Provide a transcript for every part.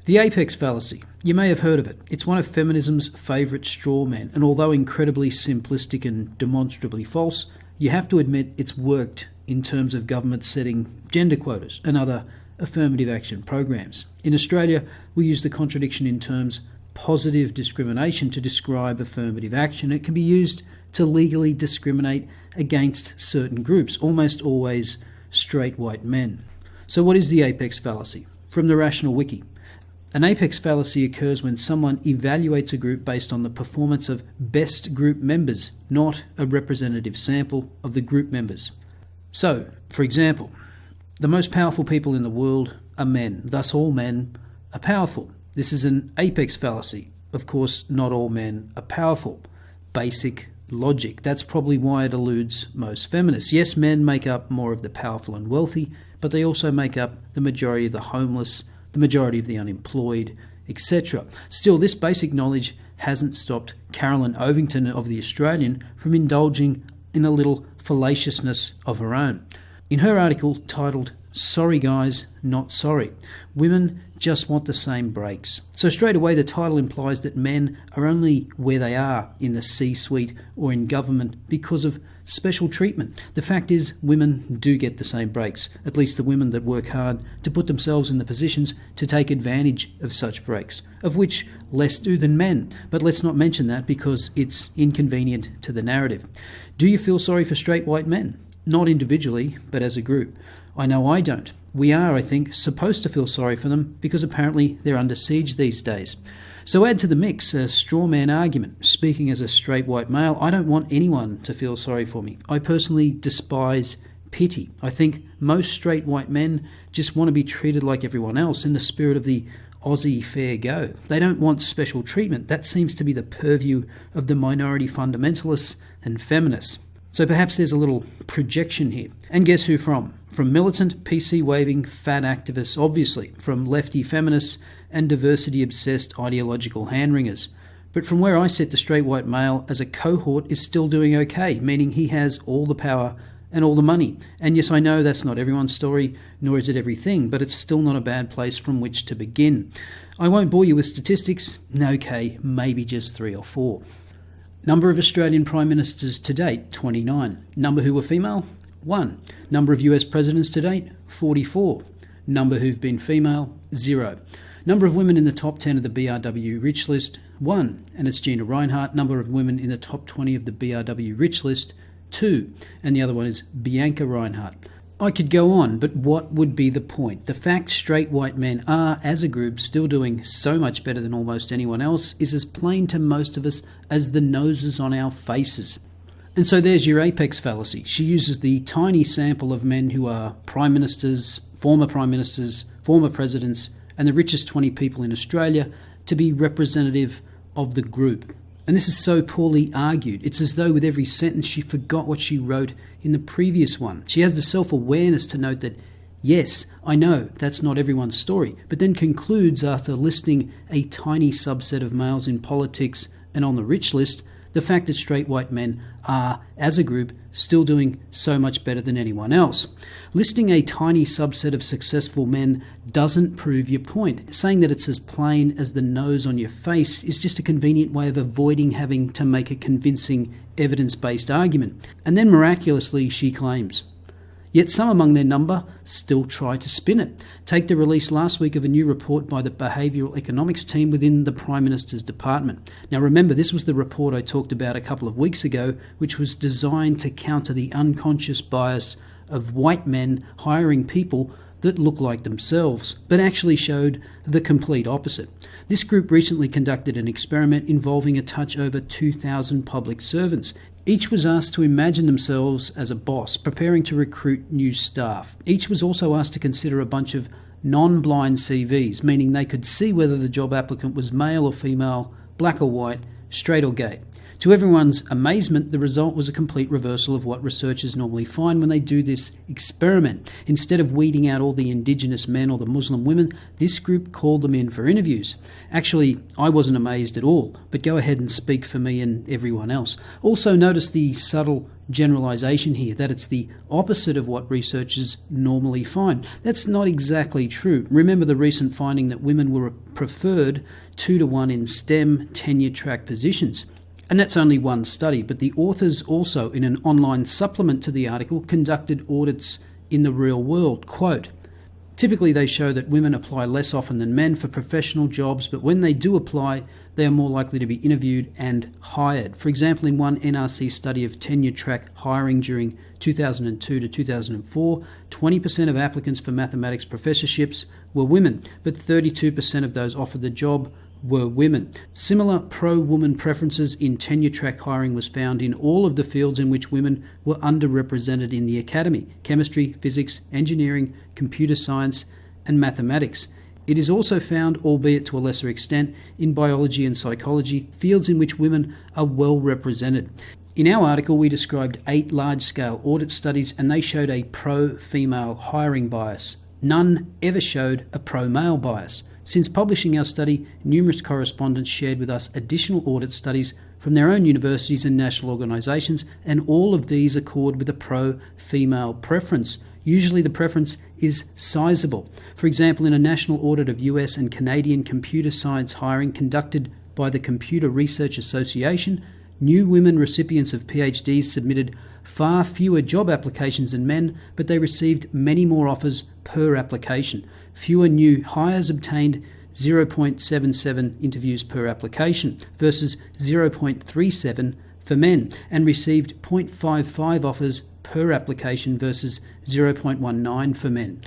The Apex Fallacy. You may have heard of it. It's one of feminism's favourite straw men, and although incredibly simplistic and demonstrably false, you have to admit it's worked in terms of government setting gender quotas and other affirmative action programs. In Australia, we use the contradiction in terms positive discrimination to describe affirmative action. It can be used to legally discriminate against certain groups, almost always straight white men. So what is the Apex Fallacy? From the Rational Wiki. An apex fallacy occurs when someone evaluates a group based on the performance of best group members, not a representative sample of the group members. So, for example, the most powerful people in the world are men, thus all men are powerful. This is an apex fallacy. Of course, not all men are powerful. Basic logic. That's probably why it eludes most feminists. Yes, men make up more of the powerful and wealthy, but they also make up the majority of the homeless, the majority of the unemployed, etc. Still, this basic knowledge hasn't stopped Carolyn Ovington of The Australian from indulging in a little fallaciousness of her own. In her article titled, "Sorry Guys, Not Sorry," women just want the same breaks. So straight away the title implies that men are only where they are in the C-suite or in government because of special treatment. The fact is, women do get the same breaks, at least the women that work hard to put themselves in the positions to take advantage of such breaks, of which less do than men. But let's not mention that because it's inconvenient to the narrative. Do you feel sorry for straight white men? Not individually, but as a group. I know I don't. We are, I think, supposed to feel sorry for them because apparently they're under siege these days. So add to the mix a straw man argument. Speaking as a straight white male, I don't want anyone to feel sorry for me. I personally despise pity. I think most straight white men just want to be treated like everyone else in the spirit of the Aussie fair go. They don't want special treatment. That seems to be the purview of the minority fundamentalists and feminists. So perhaps there's a little projection here. And guess who from? From militant, PC-waving, fat activists, obviously. From lefty feminists and diversity-obsessed ideological hand-wringers. But from where I sit, the straight white male as a cohort is still doing okay, meaning he has all the power and all the money. And yes, I know that's not everyone's story, nor is it everything, but it's still not a bad place from which to begin. I won't bore you with statistics. Okay, maybe just 3 or 4. Number of Australian Prime Ministers to date, 29. Number who were female, 1. Number of US Presidents to date, 44. Number who've been female, 0. Number of women in the top 10 of the BRW Rich List, 1. And it's Gina Reinhardt. Number of women in the top 20 of the BRW Rich List, 2. And the other one is Bianca Reinhardt. I could go on, but what would be the point? The fact straight white men are, as a group, still doing so much better than almost anyone else is as plain to most of us as the noses on our faces. And so there's your apex fallacy. She uses the tiny sample of men who are prime ministers, former presidents, and the richest 20 people in Australia to be representative of the group. And this is so poorly argued. It's as though with every sentence she forgot what she wrote in the previous one. She has the self-awareness to note that, yes, I know that's not everyone's story, but then concludes after listing a tiny subset of males in politics and on the rich list, the fact that straight white men are, as a group, still doing so much better than anyone else. Listing a tiny subset of successful men doesn't prove your point. Saying that it's as plain as the nose on your face is just a convenient way of avoiding having to make a convincing evidence-based argument. And then miraculously, she claims. Yet some among their number still try to spin it. Take the release last week of a new report by the behavioural economics team within the Prime Minister's department. Now remember, this was the report I talked about a couple of weeks ago, which was designed to counter the unconscious bias of white men hiring people that look like themselves, but actually showed the complete opposite. This group recently conducted an experiment involving a touch over 2,000 public servants. Each was asked to imagine themselves as a boss, preparing to recruit new staff. Each was also asked to consider a bunch of non-blind CVs, meaning they could see whether the job applicant was male or female, black or white, straight or gay. To everyone's amazement, the result was a complete reversal of what researchers normally find when they do this experiment. Instead of weeding out all the Indigenous men or the Muslim women, this group called them in for interviews. Actually, I wasn't amazed at all, but go ahead and speak for me and everyone else. Also, notice the subtle generalization here, that it's the opposite of what researchers normally find. That's not exactly true. Remember the recent finding that women were preferred 2-to-1 in STEM tenure-track positions. And that's only one study, but the authors also, in an online supplement to the article, conducted audits in the real world. Quote, typically they show that women apply less often than men for professional jobs, but when they do apply, they are more likely to be interviewed and hired. For example, in one NRC study of tenure-track hiring during 2002 to 2004, 20% of applicants for mathematics professorships were women, but 32% of those offered the job were women. Similar pro-woman preferences in tenure-track hiring was found in all of the fields in which women were underrepresented in the academy: chemistry, physics, engineering, computer science, and mathematics. It is also found, albeit to a lesser extent, in biology and psychology, fields in which women are well represented. In our article, we described 8 large-scale audit studies, and they showed a pro-female hiring bias. None ever showed a pro-male bias. Since publishing our study, numerous correspondents shared with us additional audit studies from their own universities and national organisations, and all of these accord with a pro-female preference. Usually the preference is sizable. For example, in a national audit of US and Canadian computer science hiring conducted by the Computer Research Association, new women recipients of PhDs submitted far fewer job applications than men, but they received many more offers per application. Fewer new hires obtained 0.77 interviews per application versus 0.37 for men, and received 0.55 offers per application versus 0.19 for men.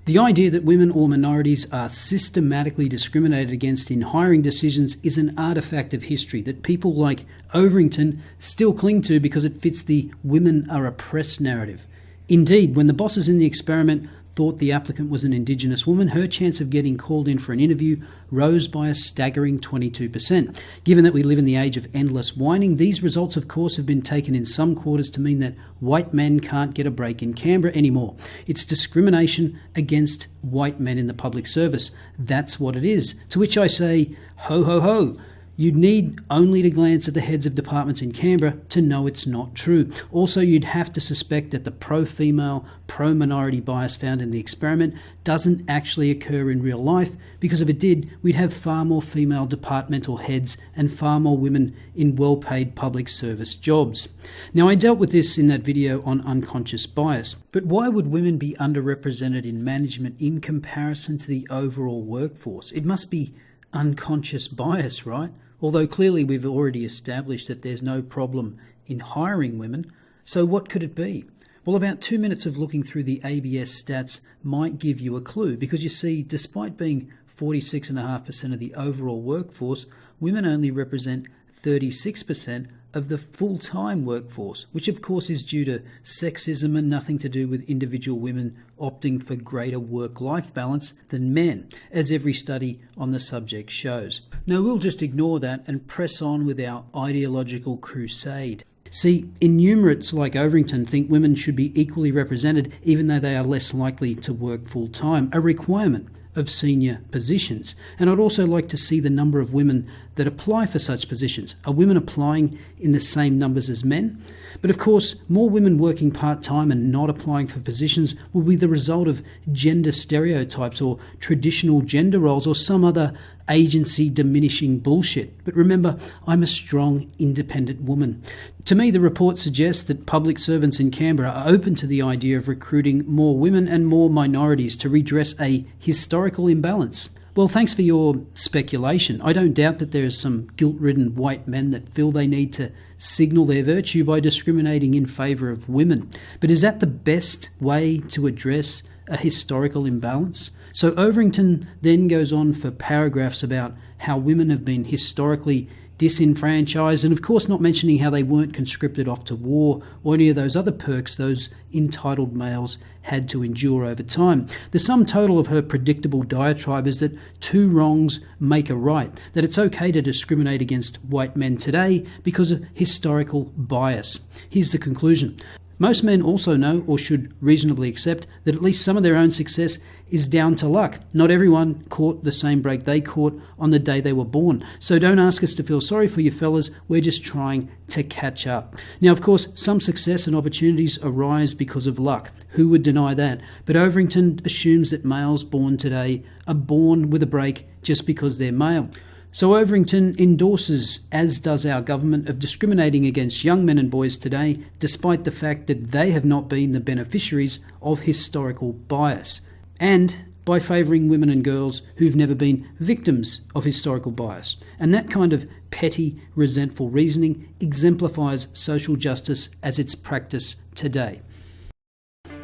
The idea that women or minorities are systematically discriminated against in hiring decisions is an artifact of history that people like Overington still cling to because it fits the women are oppressed narrative. Indeed, when the bosses in the experiment thought the applicant was an Indigenous woman, her chance of getting called in for an interview rose by a staggering 22%. Given that we live in the age of endless whining, these results, of course, have been taken in some quarters to mean that white men can't get a break in Canberra anymore. It's discrimination against white men in the public service. That's what it is. To which I say, ho, ho, ho. You'd need only to glance at the heads of departments in Canberra to know it's not true. Also, you'd have to suspect that the pro-female, pro-minority bias found in the experiment doesn't actually occur in real life, because if it did, we'd have far more female departmental heads and far more women in well-paid public service jobs. Now, I dealt with this in that video on unconscious bias, but why would women be underrepresented in management in comparison to the overall workforce? It must be unconscious bias, right? Although clearly we've already established that there's no problem in hiring women. So what could it be? Well, about 2 minutes of looking through the ABS stats might give you a clue, because you see, despite being 46.5% of the overall workforce, women only represent 36% of the full-time workforce, which of course is due to sexism and nothing to do with individual women opting for greater work-life balance than men, as every study on the subject shows. Now, we'll just ignore that and press on with our ideological crusade. See, innumerates like Overington think women should be equally represented even though they are less likely to work full-time, a requirement of senior positions. And I'd also like to see the number of women that apply for such positions. Are women applying in the same numbers as men? But of course, more women working part-time and not applying for positions will be the result of gender stereotypes or traditional gender roles or some other agency diminishing bullshit. But remember, I'm a strong, independent woman. To me, the report suggests that public servants in Canberra are open to the idea of recruiting more women and more minorities to redress a historical imbalance. Well, thanks for your speculation. I don't doubt that there are some guilt-ridden white men that feel they need to signal their virtue by discriminating in favour of women. But is that the best way to address a historical imbalance? So Overington then goes on for paragraphs about how women have been historically disenfranchised, and of course not mentioning how they weren't conscripted off to war or any of those other perks those entitled males had to endure over time. The sum total of her predictable diatribe is that two wrongs make a right, that it's okay to discriminate against white men today because of historical bias. Here's the conclusion. Most men also know, or should reasonably accept, that at least some of their own success is down to luck. Not everyone caught the same break they caught on the day they were born. So don't ask us to feel sorry for you fellas, we're just trying to catch up. Now, of course, some success and opportunities arise because of luck. Who would deny that? But Overington assumes that males born today are born with a break just because they're male. So Overington endorses, as does our government, of discriminating against young men and boys today, despite the fact that they have not been the beneficiaries of historical bias, and by favouring women and girls who've never been victims of historical bias. And that kind of petty, resentful reasoning exemplifies social justice as it's practiced today.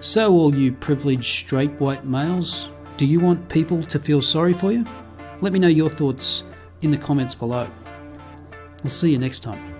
So all you privileged straight white males, do you want people to feel sorry for you? Let me know your thoughts in the comments below. I'll see you next time.